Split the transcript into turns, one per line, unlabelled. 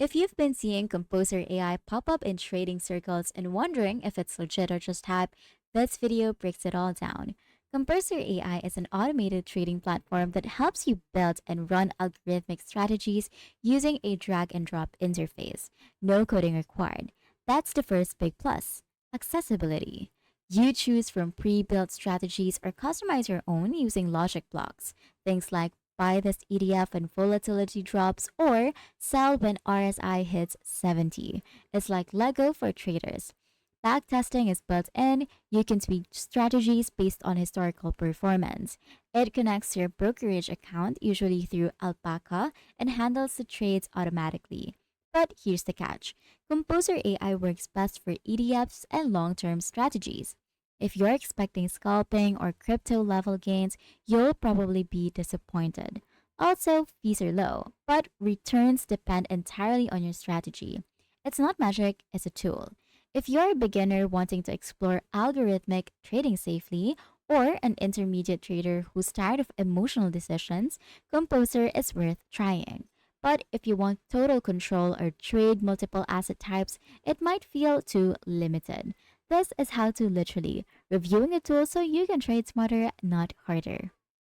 If you've been seeing Composer AI pop up in trading circles and wondering if it's legit or just hype, this video breaks it all down. Composer AI is an automated trading platform that helps you build and run algorithmic strategies using a drag and drop interface. No coding required. That's the first big plus. Accessibility. You choose from pre built strategies or customize your own using logic blocks. Things like buy this ETF when volatility drops or sell when RSI hits 70. It's like Lego for traders. Backtesting is built in. You can tweak strategies based on historical performance. It connects to your brokerage account, usually through Alpaca, and handles the trades automatically. But here's the catch. Composer AI works best for ETFs and long term strategies. If you're expecting scalping or crypto level gains, you'll probably be disappointed. Also, fees are low, but returns depend entirely on your strategy. It's not magic, it's a tool. If you're a beginner wanting to explore algorithmic trading safely, or an intermediate trader who's tired of emotional decisions, Composer is worth trying. But if you want total control or trade multiple asset types, it might feel too limited. This is how to literally reviewing a tool so you can trade smarter, not harder.